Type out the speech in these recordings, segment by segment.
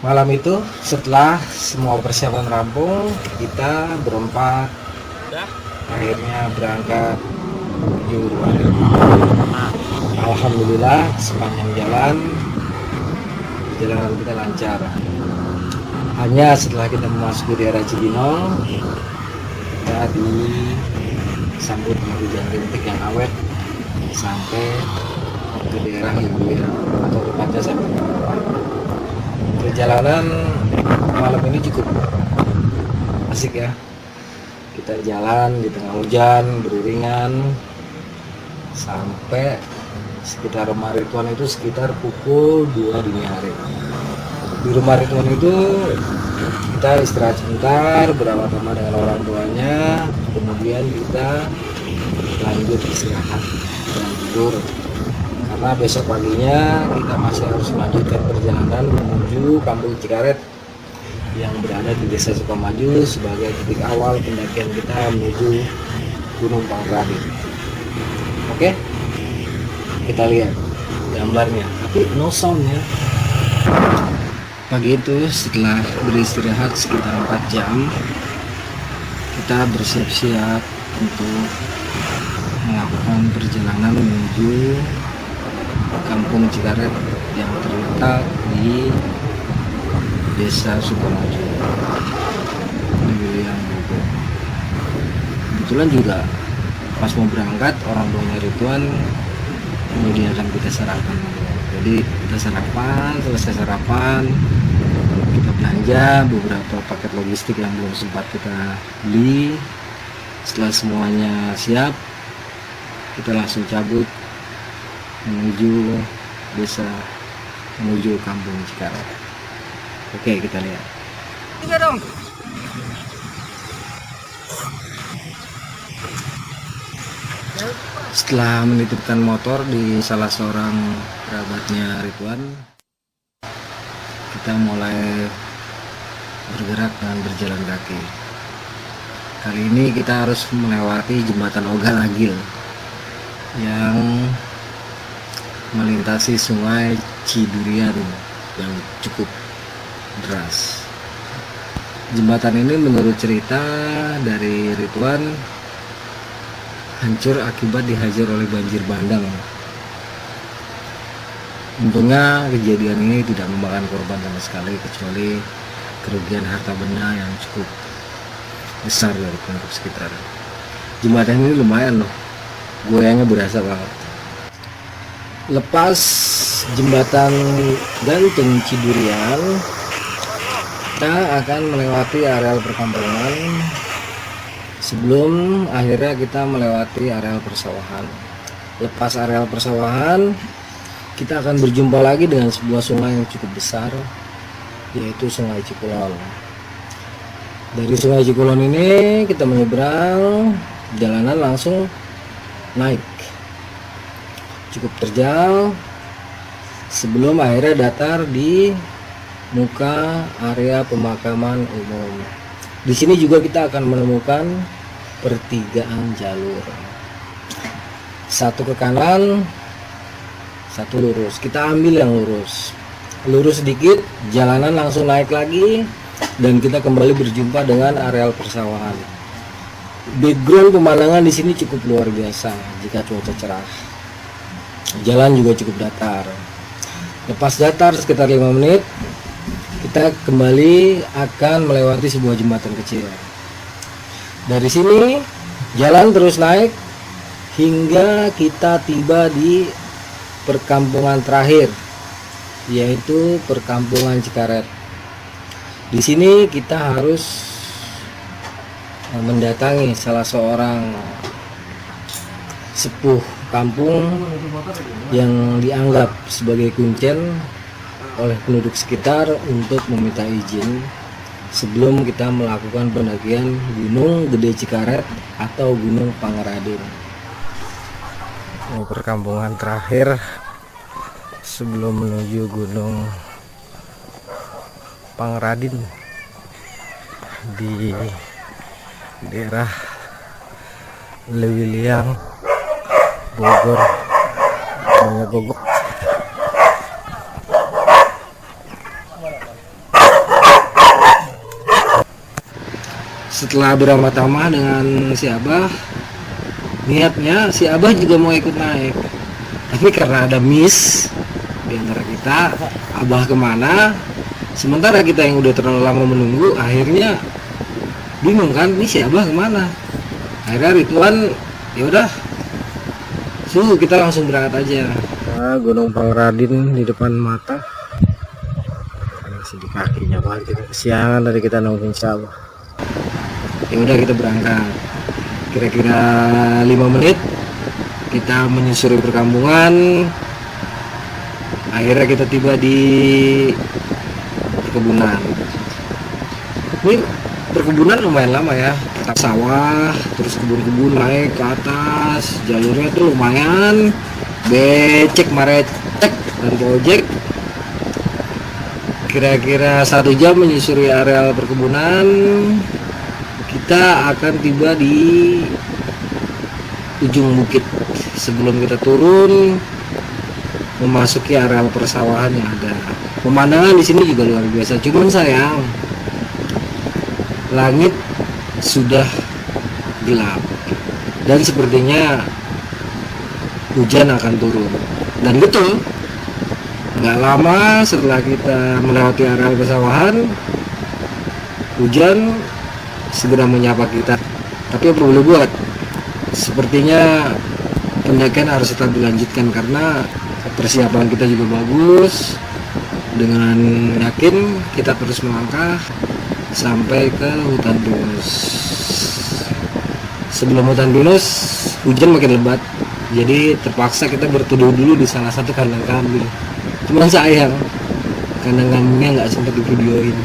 Malam itu setelah semua persiapan rampung, kita berempat akhirnya berangkat menuju rumah. Alhamdulillah sepanjang jalan perjalanan kita lancar. Hanya setelah kita memasuki daerah Cibinong, kita disambut dengan hujan rintik yang awet sampai ke daerah Hilir atau tepatnya sampai ke bawah. Perjalanan malam ini cukup asik ya. Kita jalan di tengah hujan beriringan sampai sekitar rumah Ridwan itu sekitar pukul 2 dini hari. Di rumah Ridwan itu kita istirahat sebentar bersama dengan orang tuanya, kemudian kita lanjut istirahat dan tidur. Karena besok paginya kita masih harus melanjutkan perjalanan menuju Kampung Cikaret yang berada di Desa Sukamaju sebagai titik awal pendakian kita menuju Gunung Pangrango. Oke, kita lihat gambarnya, tapi no sound ya. Pagi itu setelah beristirahat sekitar 4 jam, kita bersiap-siap untuk melakukan perjalanan menuju Kampung Cikaret yang terletak di Desa Sukamaju. Yang kebetulan juga pas mau berangkat orang tuanya Ridwan menyediakan kita sarapan. Jadi kita sarapan, selesai sarapan kita belanja beberapa paket logistik yang belum sempat kita beli. Setelah semuanya siap, kita langsung cabut menuju desa, menuju Kampung Cikaret. Oke, kita lihat. Tiga dong. Setelah menitipkan motor di salah seorang kerabatnya Ridwan, kita mulai bergerak dengan berjalan kaki. Kali ini kita harus melewati jembatan Ogal Agil yang melintasi sungai Cidurian yang cukup deras. Jembatan ini menurut cerita dari Ridwan hancur akibat dihajar oleh banjir bandang. Untungnya kejadian ini tidak memakan korban sama sekali kecuali kerugian harta benda yang cukup besar dari penduduk sekitar. Jembatan ini lumayan loh, goyangnya berasa banget. Lepas jembatan gantung Cidurian, kita akan melewati areal perkampungan sebelum akhirnya kita melewati areal persawahan. Lepas areal persawahan, kita akan berjumpa lagi dengan sebuah sungai yang cukup besar, yaitu Sungai Cikulon. Dari Sungai Cikulon ini kita menyeberang, jalanan langsung naik cukup terjal sebelum akhirnya datar di muka area pemakaman umum. Di sini juga kita akan menemukan pertigaan jalur, satu ke kanan, satu lurus. Kita ambil yang lurus, lurus sedikit, jalanan langsung naik lagi, dan kita kembali berjumpa dengan areal persawahan. Background pemandangan di sini cukup luar biasa jika cuaca cerah. Jalan juga cukup datar. Lepas datar sekitar 5 menit, kita kembali akan melewati sebuah jembatan kecil. Dari sini jalan terus naik hingga kita tiba di perkampungan terakhir, yaitu perkampungan Cikaret. Di sini kita harus mendatangi salah seorang sepuh kampung yang dianggap sebagai kuncen oleh penduduk sekitar untuk meminta izin sebelum kita melakukan pendakian Gunung Gede Cikaret atau Gunung Pangradin. Ini perkampungan terakhir sebelum menuju Gunung Pangradin di daerah Lewiliang, Bogor, Bogor. Setelah beramah-tamah dengan si Abah, niatnya si Abah juga mau ikut naik, tapi karena ada miss di antara kita, Abah kemana, sementara kita yang udah terlalu lama menunggu, akhirnya bingung kan, ini si Abah kemana. Akhirnya Ridwan, yaudah, kita langsung berangkat aja. Nah, Gunung Pangradin di depan mata, masih di kakinya banget, kita kesiangan dari kita nungguin si Abah. Ya udah, kita berangkat. Kira-kira 5 menit kita menyusuri perkampungan. Akhirnya kita tiba di perkebunan. Ini perkebunan lumayan lama ya, sawah, terus kebun-kebun naik ke atas. Jalurnya tuh lumayan becek, marecek, dan ojek. Kira-kira 1 jam menyusuri areal perkebunan, kita akan tiba di ujung bukit. Sebelum kita turun memasuki areal persawahan yang ada. Pemandangan di sini juga luar biasa. Cuman sayang, langit sudah gelap dan sepertinya hujan akan turun. Dan betul, nggak lama setelah kita melewati areal persawahan, hujan segera menyapa kita. Tapi apa boleh buat, sepertinya pendakian harus tetap dilanjutkan karena persiapan kita juga bagus. Dengan yakin kita terus melangkah sampai ke hutan pinus. Sebelum hutan pinus, hujan makin lebat, jadi terpaksa kita berteduh dulu di salah satu kandang kambing. Cuman sayang, kandang kambingnya nggak sempat divideoin.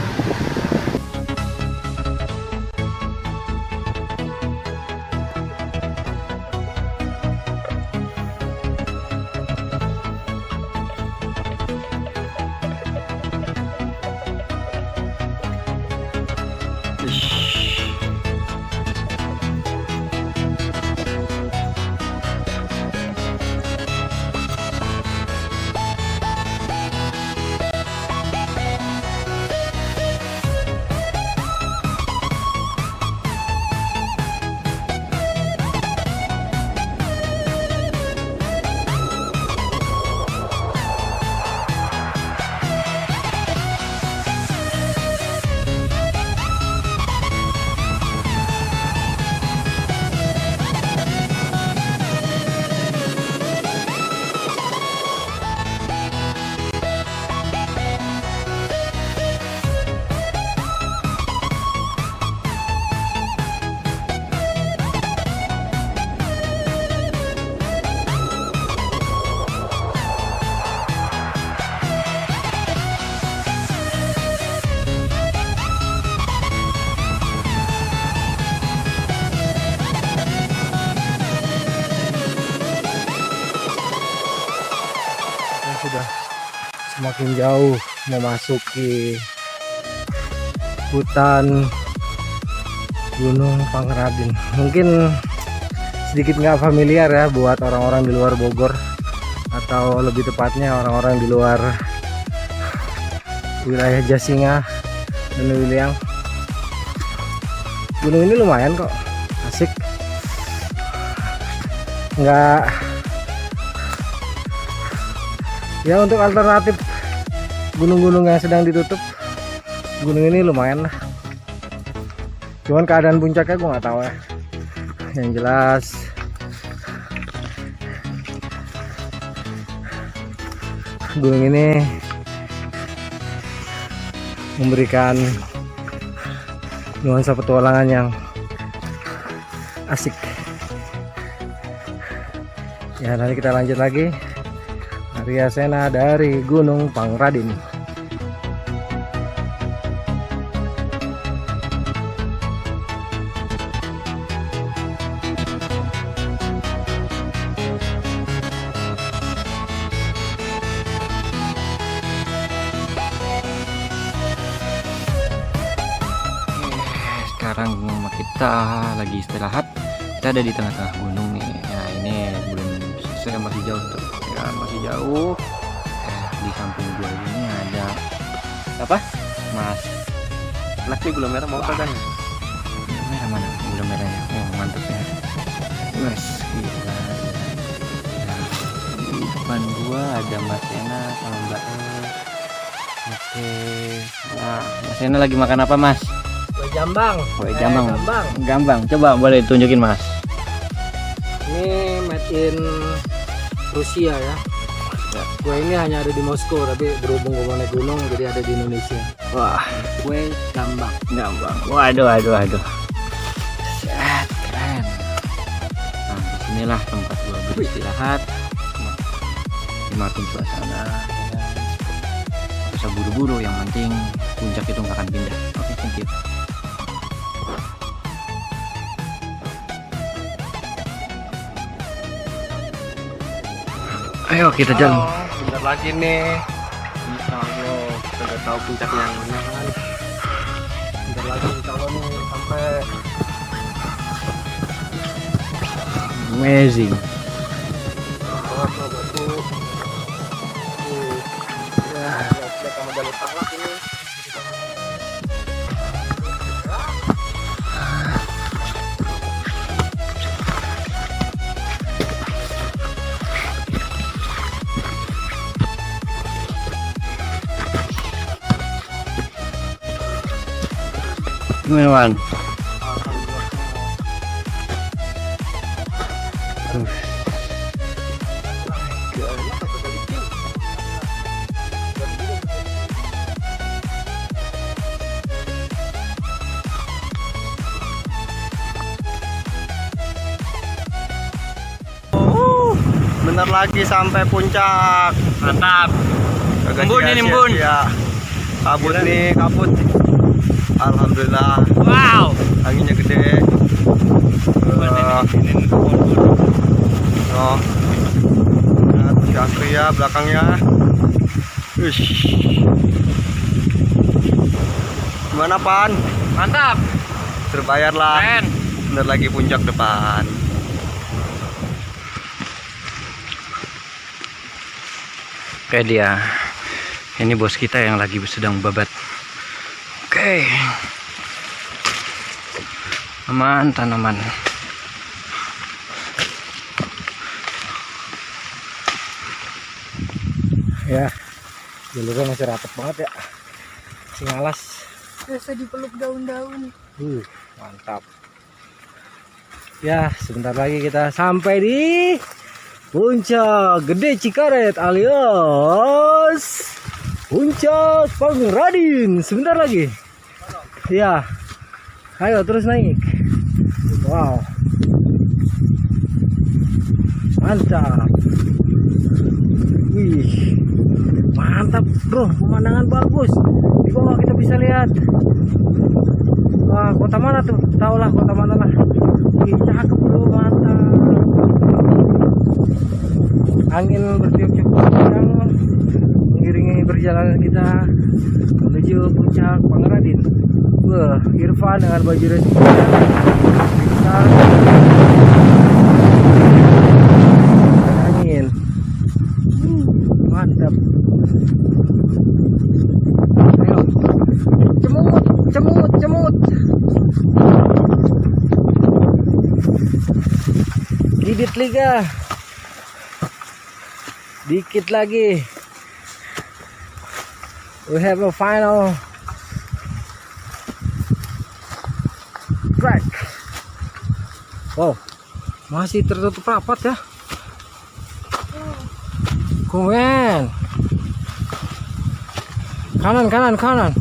Sudah semakin jauh memasuki hutan Gunung Pangradin. Mungkin sedikit nggak familiar ya buat orang-orang di luar Bogor, atau lebih tepatnya orang-orang di luar wilayah Jasinga dan Lewiliang. Gunung ini lumayan kok, asik. Nggak, ya untuk alternatif gunung-gunung yang sedang ditutup, gunung ini lumayan lah. Cuman keadaan puncaknya gue nggak tahu ya. Yang jelas gunung ini memberikan nuansa petualangan yang asik. Ya, nanti kita lanjut lagi. Arya Sena dari Gunung Pangradin. Sekarang kita lagi istirahat. Kita ada di tengah-tengah gunung nih. Nah, ini belum selesai, masih jauh tuh. Ya, masih jauh. Di samping gua ini ada apa? Mas. Laki gula merah mau kan? Gula merah mana? Gula merahnya. Oh, mantap ya. Wes, gila. Nah, di depan gua ada Mas Sena sama Mbak E. Oke. Nah, Mas Sena lagi makan apa, Mas? Kue jambang. Kue jambang. Gambang. Gambang. Coba boleh tunjukin, Mas. Ini made in Rusia ya. Kue ini hanya ada di Moskow, tapi berhubung gue mau naik gunung jadi ada di Indonesia. Wah, Kue gambang. gambang. Waduh. Set, keren. Nah, disinilah tempat gua beristirahat. Nikmatin suasana. Gak usah buru-buru, yang penting puncak itu nggak akan pindah. Oke, thank you. Ayo kita jalan. Bentar lagi nih. Insya Allah kita udah tahu puncak yang mana kan. Bentar lagi insya Allah nih sampai. Amazing. Oh, batu. Ya, lihat sama jalur tanah ini. Gimana, Wan? Bentar lagi sampai puncak. Mantap. Embun ini embun. Ya. Kabut nih, kabut. Alhamdulillah. Wow. Anginnya gede. Oh. Nah, si Asri ya belakangnya. Wish. Gimana, Pan? Mantap. Terbayar lah. Keren. Bentar lagi puncak depan. Oke dia, ini bos kita yang lagi sedang babat. Oke, aman tanaman. Ya, jalurnya masih rapat banget ya, masih ngalas. Biasa dipeluk daun-daun. Mantap. Ya, sebentar lagi kita sampai di Puncak Gede Cikaret alias Puncak Pangradin. Sebentar lagi. Ya. Ayo terus naik. Wow. Mantap. Wih. Mantap, bro. Pemandangan bagus. Di bawah kita bisa lihat. Wah, kota mana tuh? Tahu lah kota mana lah. Ih, cakep, bro. Mantap. Angin bertiup-tiup kencang mengiringi perjalanan kita menuju Puncak Pangradin. Wah, Irfan dengan baju resminya kita angin. Mantap. Ayo. Cemut. Gigit liga. Dikit lagi. We have a final track. Wow, masih tertutup rapat ya. Keren. Kanan.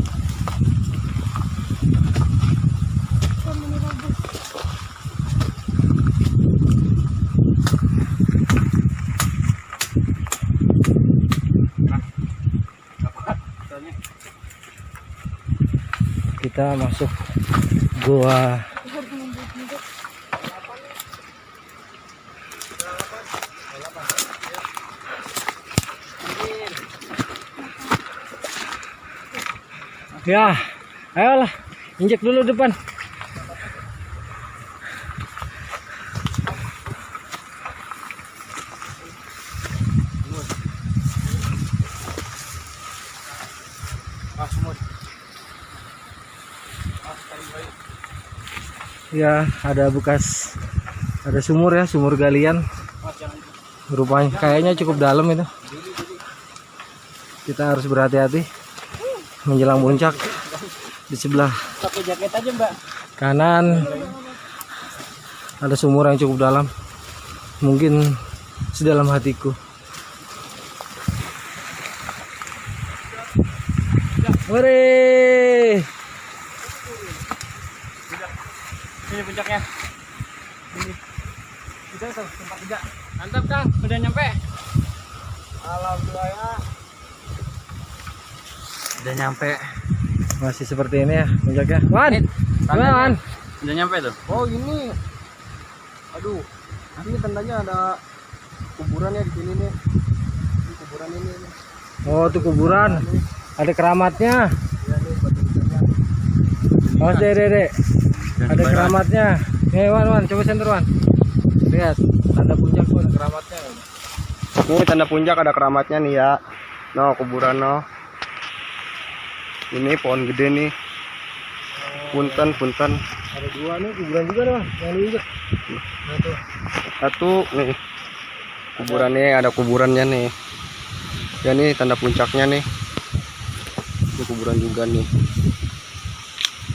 Kita masuk gua. Ya, ayolah, injek dulu depan. Ya, ada bekas, ada sumur ya, sumur galian. Rupanya kayaknya cukup dalam itu. Kita harus berhati-hati menjelang puncak. Di sebelah Pakai jaket aja, Mbak. kanan ada sumur yang cukup dalam, mungkin sedalam hatiku. Hore! Ini puncaknya. Ini. Kita tuh tempat tidak. Mantap, Kang. Udah nyampe. Alhamdulillah ya. Udah nyampe. Masih seperti ini ya puncaknya. Wan, gimana Wan? Udah nyampe tuh. Oh ini, aduh, ini tandanya ada kuburannya di sini nih. Ini kuburan ini. Oh itu kuburan, ada keramatnya. Iya nih batu nisannya. Oh dek, ada keramatnya. Nih Wan, coba senter Wan. Lihat, tanda puncak tuh ada keramatnya. Ini tanda puncak ada keramatnya nih ya. No, kuburan no. Ini pohon gede nih. Punten. Ada dua nih kuburan juga nih Wan, yang diinjek. Nah tuh. Satu nih. Kuburannya ada kuburannya nih. Ya nih tanda puncaknya nih. Ini kuburan juga nih.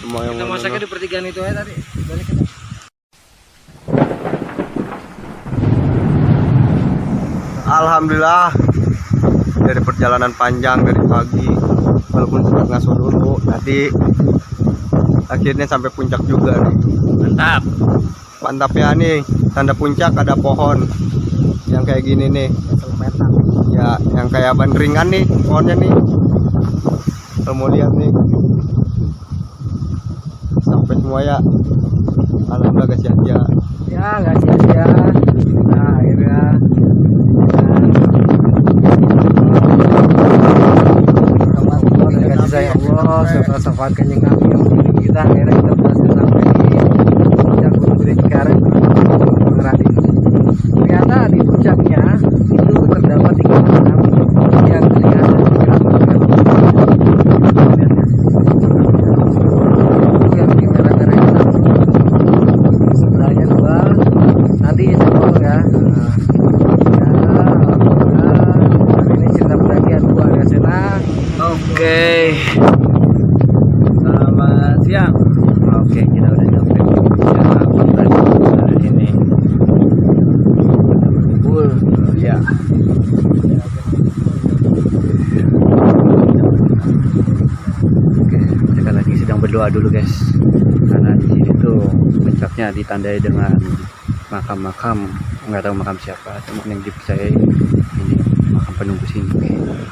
Lumayan. Kita masaknya di pertigaan itu aja tadi. Balik kita. Alhamdulillah dari perjalanan panjang dari pagi, walaupun sempat ngaso dulu, tadi akhirnya sampai puncak juga nih. Mantapnya nih tanda puncak ada pohon yang kayak gini nih ya, yang kayak bandringan nih pohonnya nih. Kalau mau lihat nih sampai semua ya. Alhamdulillah gak sia-sia. Ya nggak sia-sia. Nah akhirnya kasih sayang Allah serta syafaat kanjeng Nabi yang membimbing kita, akhirnya kita berhasil sampai di puncak Gunung Gede Cikarang Merapi. Ternyata di puncaknya itu terdapat 3 makam yang terlihat yang di merah-merah itu sebelahnya 2, nanti setong ya. Ini cerita pendakian gua dari sana. Oke. Selamat siang. Oke, kita udah sampai di puncak di sini. Ya. Oke, mereka lagi sedang berdoa dulu guys. Karena di sini tuh puncaknya ditandai dengan makam-makam, nggak tahu makam siapa, teman yang dipercayai ini makam penunggu sini.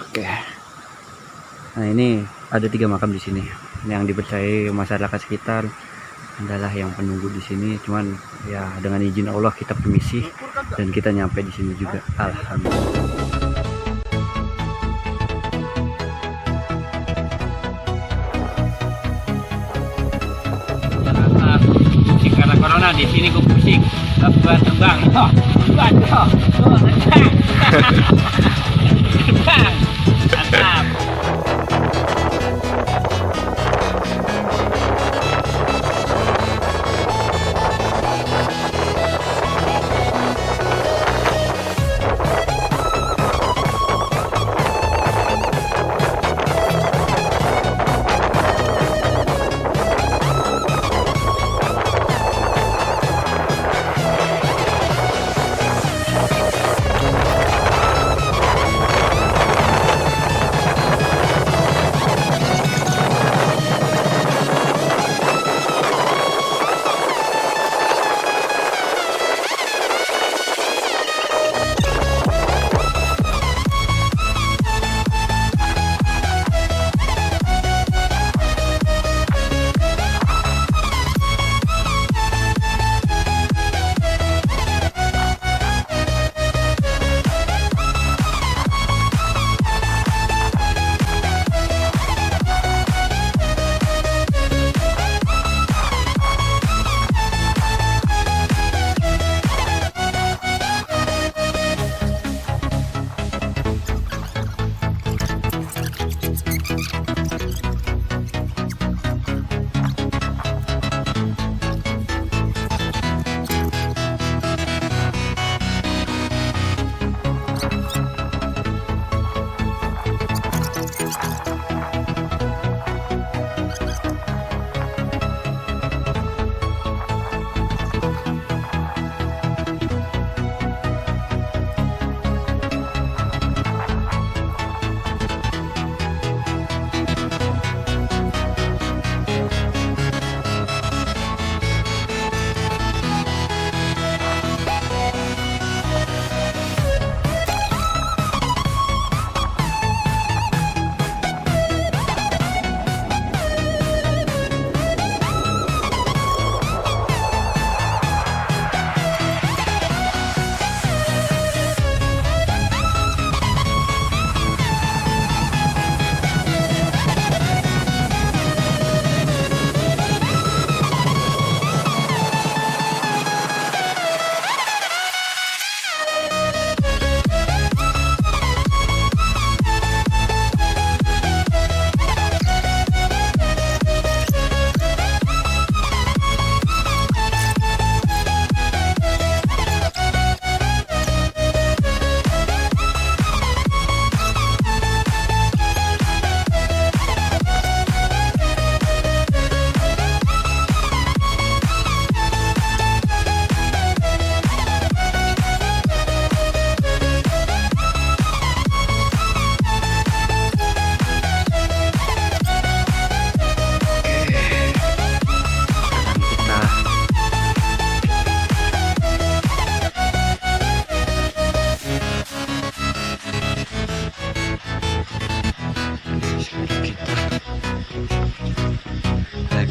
Oke. Nah ini ada 3 makam di sini yang dipercayai masyarakat sekitar adalah yang penunggu di sini. Cuman ya dengan izin Allah kita permisi dan kita nyampe di sini juga. Alhamdulillah. Pusing karena corona, di sini gue pusing. Gak terbang. Terbang. Mantap.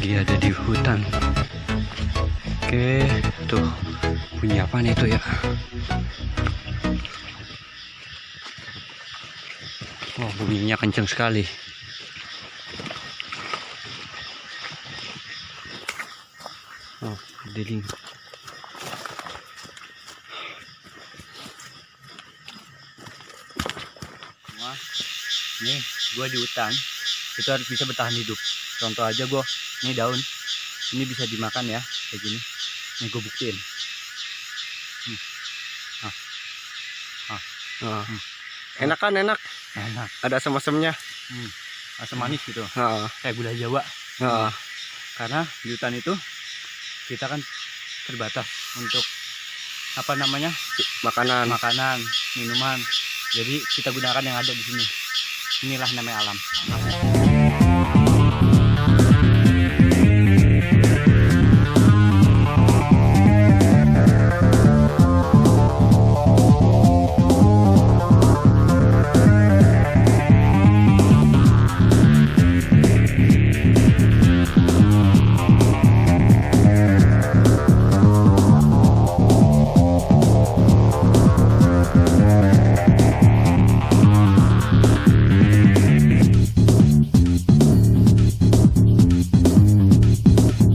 lagi ada di hutan. Oke, tuh bunyi apa nih itu ya? Oh, bunyinya kenceng sekali. Oh, deling. Wah, nih gua di hutan itu harus bisa bertahan hidup. Contoh aja gua, nih daun ini bisa dimakan ya kayak gini. Nih gue buktiin. Enak kan, enak. Enak. Ada asam-asamnya. Asam manis gitu. Heeh. Kayak gula Jawa. Heeh. Karena di hutan itu kita kan terbatas untuk apa namanya Makanan. makanan, minuman. Jadi kita gunakan yang ada di sini. Inilah namanya alam.